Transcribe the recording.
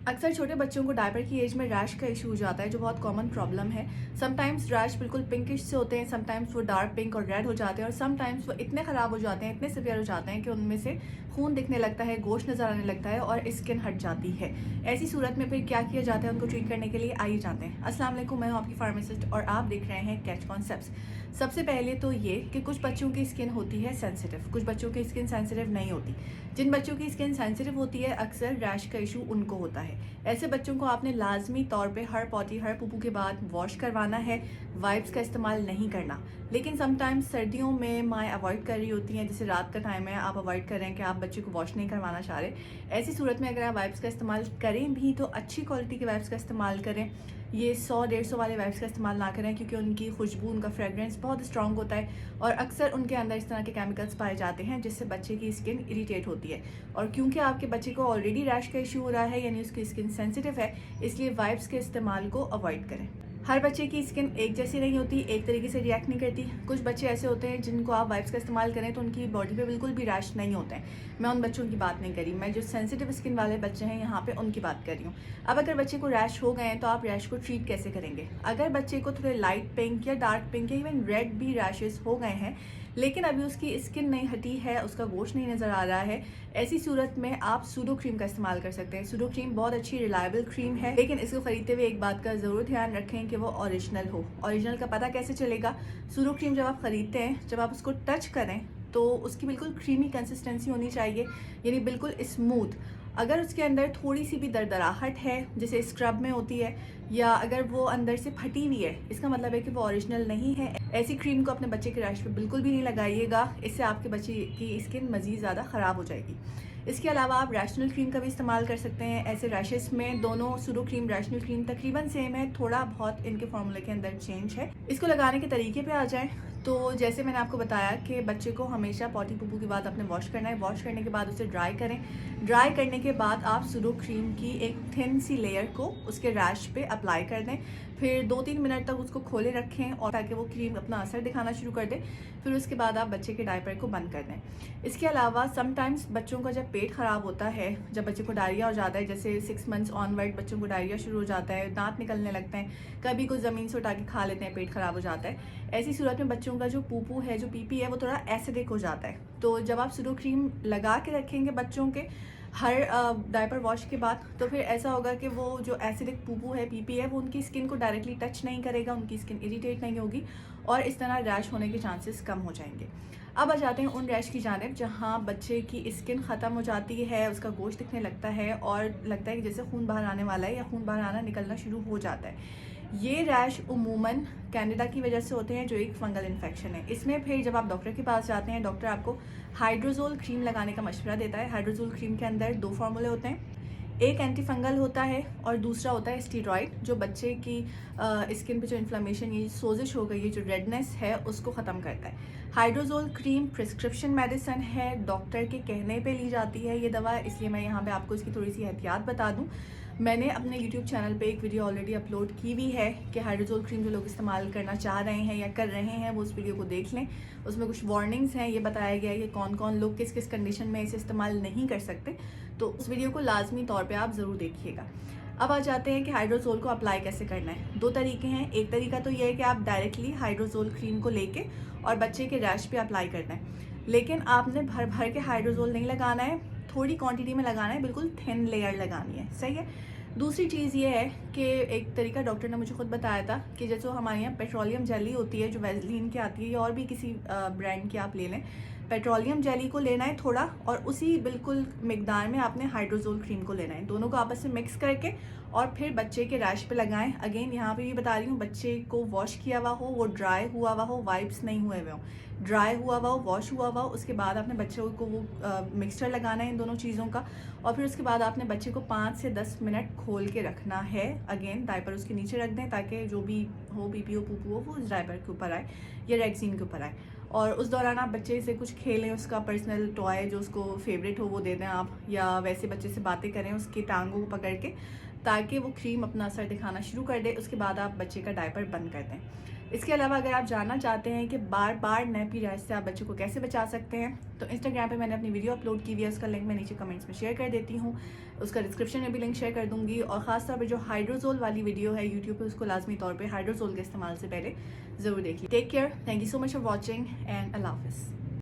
अक्सर छोटे बच्चों को डायपर की एज में रैश का इशू हो जाता है, जो बहुत कॉमन प्रॉब्लम है। समटाइम्स रैश बिल्कुल पिंकिश से होते हैं, समटाइम्स वो डार्क पिंक और रेड हो जाते हैं, और समटाइम्स वो इतने ख़राब हो जाते हैं, इतने सिवियर हो जाते हैं कि उनमें से खून दिखने लगता है, गोश्त नज़र आने लगता है और स्किन हट जाती है। ऐसी सूरत में फिर क्या किया जाता है उनको ट्रीट करने के लिए, आइए जानते हैं। अस्सलाम वालेकुम, मैं हूँ आपकी फार्मासिस्ट और आप देख रहे हैं कैच कॉन्सेप्ट्स। सबसे पहले तो ये कि कुछ बच्चों की स्किन होती है सेंसिटिव, कुछ बच्चों की स्किन सेंसिटिव नहीं होती। जिन बच्चों की स्किन सेंसिटिव होती है अक्सर रैश का इशू उनको होता है। ऐसे बच्चों को आपने लाजमी तौर पे हर पॉटी हर पुपू के बाद वॉश करवाना है, वाइप्स का इस्तेमाल नहीं करना। लेकिन समटाइम्स सर्दियों में माएँ अवॉइड कर रही होती हैं, जैसे रात का टाइम है, आप अवॉइड कर रहे हैं कि आप बच्चे को वॉश नहीं करवाना चाह रहे। ऐसी सूरत में अगर आप वाइप्स का इस्तेमाल करें भी तो अच्छी क्वालिटी के वाइप्स का इस्तेमाल करें। ये 100-150 वाले वाइप्स का इस्तेमाल ना करें, क्योंकि उनकी खुशबू, उनका फ्रेगरेंस बहुत स्ट्रॉन्ग होता है और अक्सर उनके अंदर इस तरह के केमिकल्स पाए जाते हैं जिससे बच्चे की स्किन इरिटेट होती है। और क्योंकि आपके बच्चे को ऑलरेडी रैश का इशू हो रहा है, यानी उसकी स्किन सेंसिटिव है, इसलिए वाइप्स के इस्तेमाल को अवॉइड करें। हर बच्चे की स्किन एक जैसी नहीं होती, एक तरीके से रिएक्ट नहीं करती। कुछ बच्चे ऐसे होते हैं जिनको आप वाइप्स का इस्तेमाल करें तो उनकी बॉडी पे बिल्कुल भी रैश नहीं होते हैं। मैं उन बच्चों की बात नहीं कर रही, मैं जो सेंसिटिव स्किन वाले बच्चे हैं यहाँ पे उनकी बात कर रही हूँ। अब अगर बच्चे को रैश हो गए हैं तो आप रैश को ट्रीट कैसे करेंगे? अगर बच्चे को थोड़े लाइट पिंक या डार्क पिंक या इवन रेड भी रैशेस हो गए हैं, लेकिन अभी उसकी स्किन नहीं हटी है, उसका गोश्त नहीं नज़र आ रहा है, ऐसी सूरत में आप सूडो क्रीम का इस्तेमाल कर सकते हैं। सूडो क्रीम बहुत अच्छी रिलायबल क्रीम है, लेकिन इसको खरीदते हुए एक बात का ज़रूर ध्यान रखें कि वो ओरिजिनल हो। ओरिजिनल का पता कैसे चलेगा? सूडो क्रीम जब आप ख़रीदते हैं, जब आप उसको टच करें तो उसकी बिल्कुल क्रीमी कंसिस्टेंसी होनी चाहिए, यानी बिल्कुल स्मूथ। अगर उसके अंदर थोड़ी सी भी दरदराहट है, जैसे स्क्रब में होती है, या अगर वो अंदर से फटी हुई है, इसका मतलब है कि वो ओरिजिनल नहीं है। ऐसी क्रीम को अपने बच्चे के रैश पे बिल्कुल भी नहीं लगाइएगा, इससे आपके बच्चे की स्किन मज़ीद ज़्यादा ख़राब हो जाएगी। इसके अलावा आप रैशनल क्रीम का भी इस्तेमाल कर सकते हैं। ऐसे रैशेस में दोनों सूडो क्रीम, रैशनल क्रीम तकरीबन सेम है, थोड़ा बहुत इनके फॉर्मूले के अंदर चेंज है। इसको लगाने के तरीके पे आ जाएं तो जैसे मैंने आपको बताया कि बच्चे को हमेशा पॉटी पुपू के बाद आपने वॉश करना है। वॉश करने के बाद उसे ड्राई करें। ड्राई करने के बाद आप सूडो क्रीम की एक थिन सी लेयर को उसके रैश पे अप्लाई कर दें। फिर 2-3 मिनट तक उसको खोले रखें और ताकि वो क्रीम अपना असर दिखाना शुरू कर दे। फिर उसके बाद आप बच्चे के डायपर को बंद कर दें। इसके अलावा समटाइम्स बच्चों का जब पेट ख़राब होता है, जब बच्चे को डायरिया हो जाता है, जैसे 6 मंथ्स ऑनवर्ड बच्चों को डायरिया शुरू हो जाता है, दांत निकलने लगते हैं, कभी कुछ ज़मीन से उठा के खा लेते हैं, पेट ख़राब हो जाता है। ऐसी सूरत में बच्चों का जो पूपू है, जो पीपी है, वो थोड़ा एसिडिक हो जाता है। तो जब आप सूडो क्रीम लगा के रखेंगे बच्चों के हर डायपर वॉश के बाद, तो फिर ऐसा होगा कि वो जो एसिडिक पूपू है, पीपी है, वो उनकी स्किन को डायरेक्टली टच नहीं करेगा, उनकी स्किन इरिटेट नहीं होगी और इस तरह रैश होने के चांसेस कम हो जाएंगे। अब आ जाते हैं उन रैश की जानिब जहाँ बच्चे की स्किन ख़त्म हो जाती है, उसका गोश्त दिखने लगता है और लगता है कि जैसे खून बाहर आने वाला है या खून बाहर आना निकलना शुरू हो जाता है। ये रैश उमूमन कैंडिडा की वजह से होते हैं, जो एक फंगल इन्फेक्शन है। इसमें फिर जब आप डॉक्टर के पास जाते हैं, डॉक्टर आपको हाइड्रोजोल क्रीम लगाने का मशवरा देता है। हाइड्रोजोल क्रीम के अंदर 2 फार्मूले होते हैं, एक एंटी फंगल होता है और दूसरा होता है स्टीरॉयड, जो बच्चे की स्किन पे जो इन्फ्लेमेशन, ये सोजिश हो गई है, जो रेडनेस है, उसको ख़त्म करता है। हाइड्रोजोल क्रीम प्रिस्क्रिप्शन मेडिसिन है, डॉक्टर के कहने पे ली जाती है ये दवा, इसलिए मैं यहाँ पे आपको इसकी थोड़ी सी एहतियात बता दूँ। मैंने अपने YouTube चैनल पे एक वीडियो ऑलरेडी अपलोड की हुई है कि हाइड्रोजोल क्रीम जो लोग इस्तेमाल करना चाह रहे हैं या कर रहे हैं, वो उस वीडियो को देख लें। उसमें कुछ वार्निंग्स हैं, ये बताया गया है कि कौन कौन लोग किस किस कंडीशन में इसे इस्तेमाल नहीं कर सकते, तो उस वीडियो को लाजमी तौर पे आप ज़रूर देखिएगा। अब आ जाते हैं कि हाइड्रोजोल को अप्लाई कैसे करना है। 2 तरीके हैं। एक तरीका तो ये है कि आप डायरेक्टली हाइड्रोजोल क्रीम को लेके और बच्चे के रैश पे अप्लाई करना है, लेकिन आपने भर भर के हाइड्रोजोल नहीं लगाना है, थोड़ी क्वांटिटी में लगाना है, बिल्कुल थिन लेयर लगानी है, सही है। दूसरी चीज़ ये है कि एक तरीका डॉक्टर ने मुझे खुद बताया था कि जैसे हमारे यहाँ पेट्रोलियम जेली होती है, जो वैसलीन की आती है या और भी किसी ब्रांड की आप ले लें, पेट्रोलियम जेली को लेना है थोड़ा, और उसी बिल्कुल मिकदार में आपने हाइड्रोजोल क्रीम को लेना है। दोनों को आपस में मिक्स करके और फिर बच्चे के रैश पे लगाएं। अगेन यहाँ पे भी बता रही हूँ, बच्चे को वॉश किया हुआ हो, वो ड्राई हुआ हुआ हो, वाइप्स नहीं हुए हुए हो, ड्राई हुआ हुआ हो, वॉश हुआ हुआ हो, उसके बाद आपने बच्चों को वो मिक्सचर लगाना है इन दोनों चीज़ों का, और फिर उसके बाद आपने बच्चे को 5 से 10 मिनट खोल के रखना है। अगेन डायपर उसके नीचे रख दें ताकि जो भी हो, पीपी हो, पुपू हो, वो उस डायपर के ऊपर आए या रैक्सीन के ऊपर आए। और उस दौरान आप बच्चे से कुछ खेलें, उसका पर्सनल टॉय जो उसको फेवरेट हो वो दे दें आप, या वैसे बच्चे से बातें करें उसकी टांगों को पकड़ के, ताकि वो क्रीम अपना असर दिखाना शुरू कर दे। उसके बाद आप बच्चे का डायपर बंद कर दें। इसके अलावा अगर आप जानना चाहते हैं कि बार बार नैपी रैश से आप बच्चों को कैसे बचा सकते हैं, तो इंस्टाग्राम पे मैंने अपनी वीडियो अपलोड की हुई है, उसका लिंक मैं नीचे कमेंट्स में शेयर कर देती हूँ। उसका डिस्क्रिप्शन में भी लिंक शेयर कर दूँगी। और ख़ासतौर पर जो हाइड्रोजोल वाली वीडियो है यूट्यूब पे, उसको लाजमी तौर पर हाइड्रोजोल के इस्तेमाल से पहले ज़रूर देखिए। Take care, thank you so much for watching and अल्लाह हाफ़िज़।